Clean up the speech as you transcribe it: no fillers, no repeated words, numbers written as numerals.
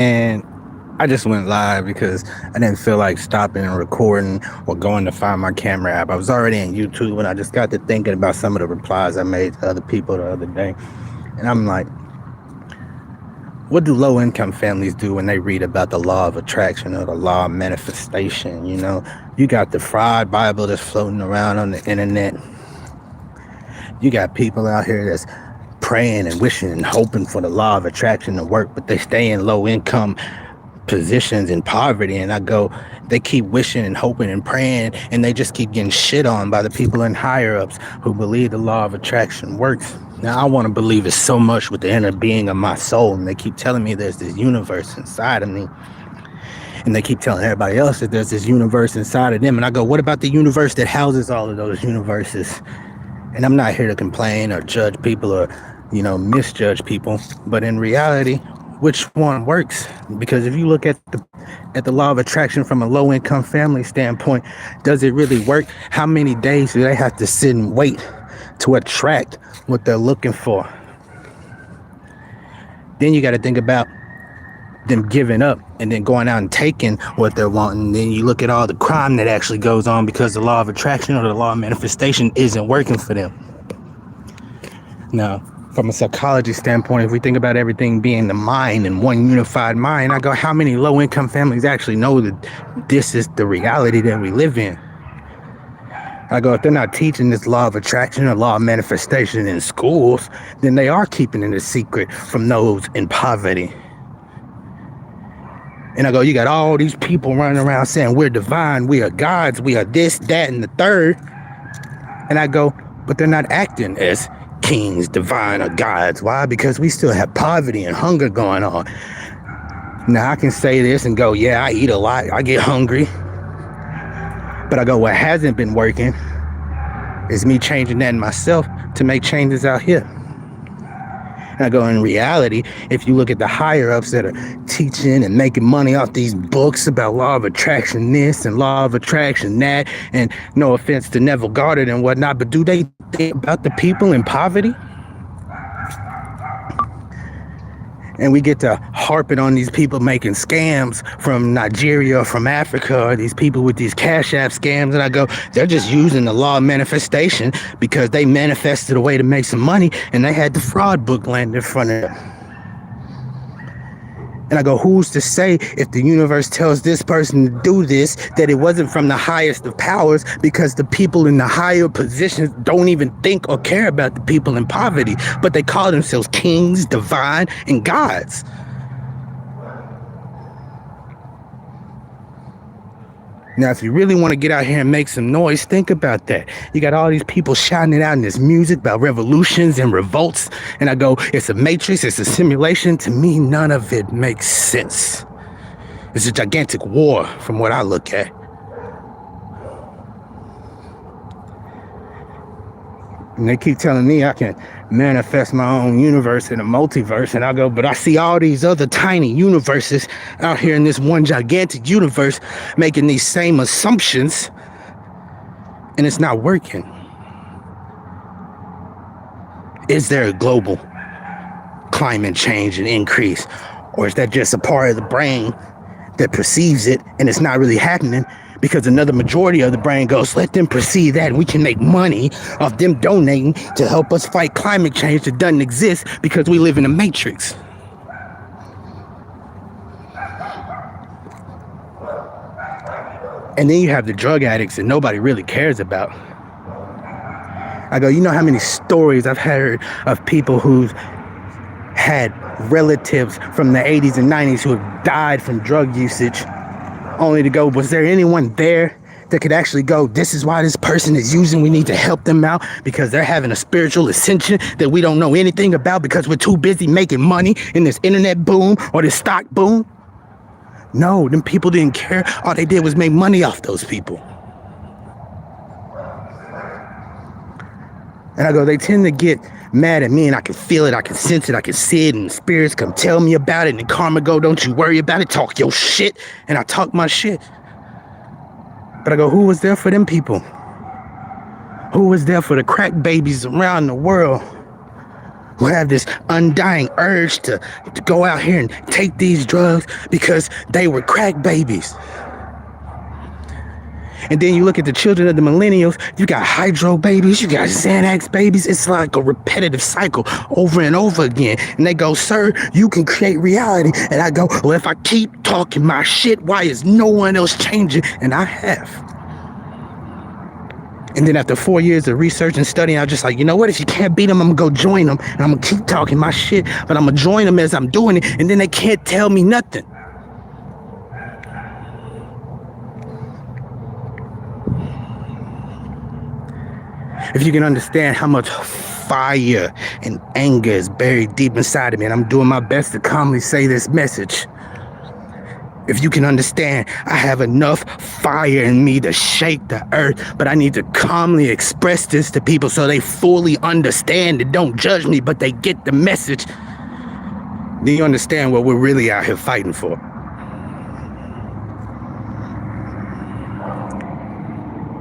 And I just went live because I didn't feel like stopping and recording or going to find my camera app. I was already in YouTube and I just got to thinking about some of the replies I made to other people the other day. And I'm like, what do low income families do when they read about the law of attraction or the law of manifestation? You know, you got the fraud Bible that's floating around on the internet. You got people out here that's praying and wishing and hoping for the law of attraction to work, but they stay in low income positions in poverty. And I go, they keep wishing and hoping and praying, and they just keep getting shit on by the people in higher ups who believe the law of attraction works. Now I want to believe it so much with the inner being of my soul, and they keep telling me there's this universe inside of me, and they keep telling everybody else that there's this universe inside of them. And I go, what about the universe that houses all of those universes? And I'm not here to complain or judge people or, misjudge people, but in reality, which one works? Because if you look at the law of attraction from a low income family standpoint, does it really work? How many days do they have to sit and wait to attract what they're looking for? Then you got to think about them giving up and then going out and taking what they're wanting. And then you look at all the crime that actually goes on because the law of attraction or the law of manifestation isn't working for them. Now, from a psychology standpoint, if we think about everything being the mind and one unified mind, I go, how many low-income families actually know that this is the reality that we live in? I go, if they're not teaching this law of attraction or law of manifestation in schools, then they are keeping it a secret from those in poverty. And I go, you got all these people running around saying we're divine, we are gods, we are this, that, and the third. And I go, but they're not acting as kings, divine, or gods. Why? Because we still have poverty and hunger going on. Now I can say this and go, yeah, I eat a lot, I get hungry. But I go, what hasn't been working is me changing that in myself to make changes out here. And I go, in reality, if you look at the higher ups that are teaching and making money off these books about law of attraction this and law of attraction that, and no offense to Neville Goddard and whatnot, but do they think about the people in poverty? And we get to harping on these people making scams from Nigeria or from Africa, or these people with these Cash App scams. And I go, they're just using the law of manifestation because they manifested a way to make some money and they had the fraud book land in front of them. And I go, who's to say if the universe tells this person to do this, that it wasn't from the highest of powers, because the people in the higher positions don't even think or care about the people in poverty, but they call themselves kings, divine, and gods. Now, if you really want to get out here and make some noise, think about that. You got all these people shouting it out in this music about revolutions and revolts. And I go, it's a matrix, it's a simulation. To me, none of it makes sense. It's a gigantic war from what I look at. And they keep telling me I can manifest my own universe in a multiverse. And I go, but I see all these other tiny universes out here in this one gigantic universe making these same assumptions, and it's not working. Is there a global climate change and increase? Or is that just a part of the brain that perceives it and it's not really happening? Because another majority of the brain goes, let them perceive that and we can make money off them donating to help us fight climate change that doesn't exist because we live in a matrix. And then you have the drug addicts that nobody really cares about. I go, you know how many stories I've heard of people who've had relatives from the 80s and 90s who have died from drug usage, only to go, was there anyone there that could actually go, this is why this person is using, we need to help them out because they're having a spiritual ascension that we don't know anything about because we're too busy making money in this internet boom or this stock boom? No, them people didn't care. All they did was make money off those people. And I go, they tend to get mad at me, and I can feel it, I can sense it, I can see it, and spirits come tell me about it, and then karma go, don't you worry about it, talk your shit, and I talk my shit. But I go, who was there for them people? Who was there for the crack babies around the world who have this undying urge to go out here and take these drugs because they were crack babies. And then you look at the children of the millennials, you got hydro babies, you got Xanax babies. It's like a repetitive cycle over and over again. And they go, sir, you can create reality. And I go, well, if I keep talking my shit, why is no one else changing? And I have. And then after 4 years of research and studying, I was just like, you know what? If you can't beat them, I'm going to go join them. And I'm going to keep talking my shit, but I'm going to join them as I'm doing it. And then they can't tell me nothing. If you can understand how much fire and anger is buried deep inside of me, and I'm doing my best to calmly say this message. If you can understand, I have enough fire in me to shake the earth, but I need to calmly express this to people so they fully understand and don't judge me, but they get the message. Then you understand what we're really out here fighting for.